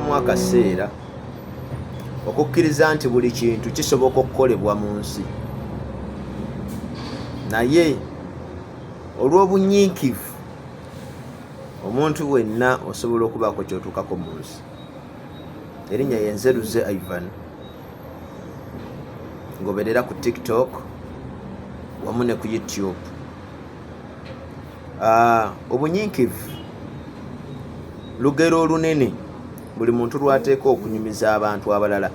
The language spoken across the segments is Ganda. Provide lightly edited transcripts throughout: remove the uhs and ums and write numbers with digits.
mu akaseera okukkiriza nti buli kintu kisoboka okukolebwa mu nsi, naye olw'obunyiikivu omuntu wenna osobola okubaako kyotuukako mu nsi. Erinnya ye Nzeruze Ivan, ngoberera ku TikTok wamu ne ku YouTube. Obunyiikivu lugero olunene buli muntu lwateeka okunyumiza abantu abalala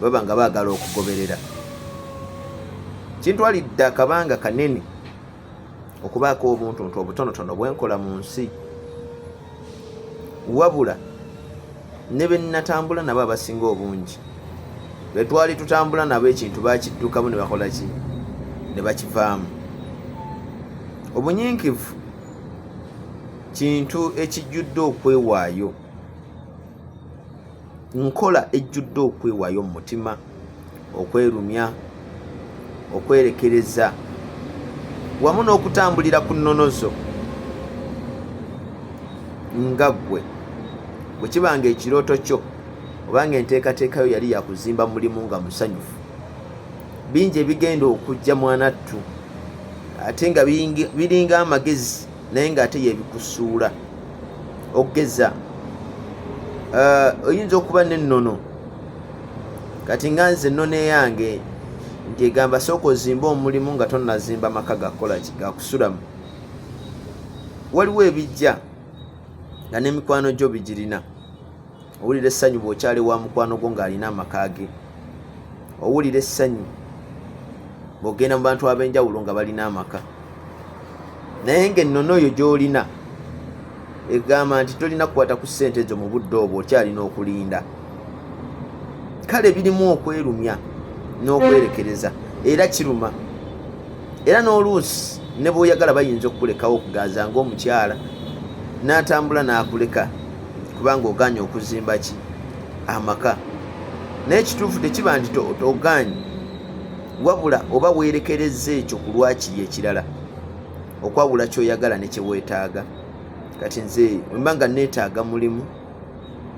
baba nga baagala okugoberera. Kintwalidde akabanga kanene okubaako obuntuntu obutonotono bwenkola mu nsi, wabula ne be natambula nabo abasinga obungi be twali tutambula nabo ekintu bakiddukamu ne bakola ki, ne bakivaamu. Obunyiikivu kintu ekijjudde okwewaayo, nkola ejjudde okwewaayo mu mutima, okwerumya, okwerekereza wamu n'okutambulira ku nnonozo. Nga ggwe bwe kibanga ekirooto kyo obanga enteekateeka yo yali yakuzimba mulimu nga musanyufu, bingi ebigenda okujja mwanattu ate nga biringa amagezi naye ng'ate yebikusuula. Okugeza oyinza okuba n'ennono, kati nga nze ennono eyange nti egamba sooka ozimba omulimu nga tonnazimba maka gakola ki, gakusulamu. Waliwo ebijja nga n'emikwano gyo bigirina. Owulira essanyu bw'okyali wa mukwano gwo ng'alina amaka ge, owulira essanyu bw'ogenda mu bantu ab'enjawulo nga balina amaka, naye ng'ennono oyo gy'olina egamba nti tolina kukwata ku ssente zo mu budde obwo, okyalina okulinda. Kale birimu okwerumya n'okwerekereza, era kiruma, era n'oluusi ne bw'oyagala bayinza okukulekawo okuganza ng'omukyala n'atambula n'akuleka kubanga ogaanye okuzimba ki, amaka. Naye kituufu tekiba nti ogaanye, wabula oba weerekereza ekyo ku lwakiri ekirala okwawula ky'oyagala ne kyeweetaaga. Kati nze wemba nga neetaaga mulimu,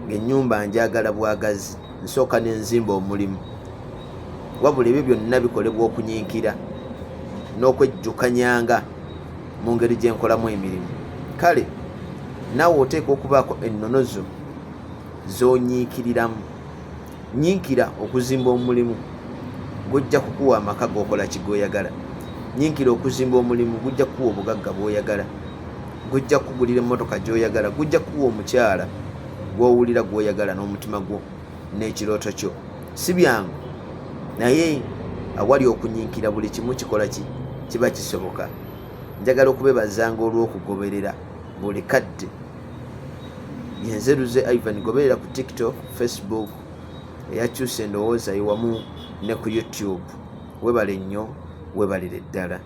ng'ennyumba njagala bwagazi, nsooka n'enzimba omulimu, wabula ebyo byonna bikolebwa okunyiikira n'okwejjukanyanga mu ngeri gye nkolamu emirimu. Kale naawe oteeka okubaako ennono zo z'onyiikiriramu. Nyiikira okuzimba omulimu gujja kukuwa amaka g'okola ki g'oyagala. Nyiikira okuzimba omulimu gujja kukuwa obugagga bw'oyagala, gujja kukugulira emmotoka gy'oyagala, gujja kukuwa omukyala gw'owulira gw'oyagala n'omutima gwo n'ekirooto kyo. Si byangu, naye awali okunyiikira buli kimu kikola ki, kiba kisoboka. Njagala okubebazanga olw'okugoberera buli kadde. Ye Nzeruze Ivan, goberera ku TikTok, Facebook, eyakyusa endowooza yo wamu ne ku YouTube. Webale nnyo, webalire ddala.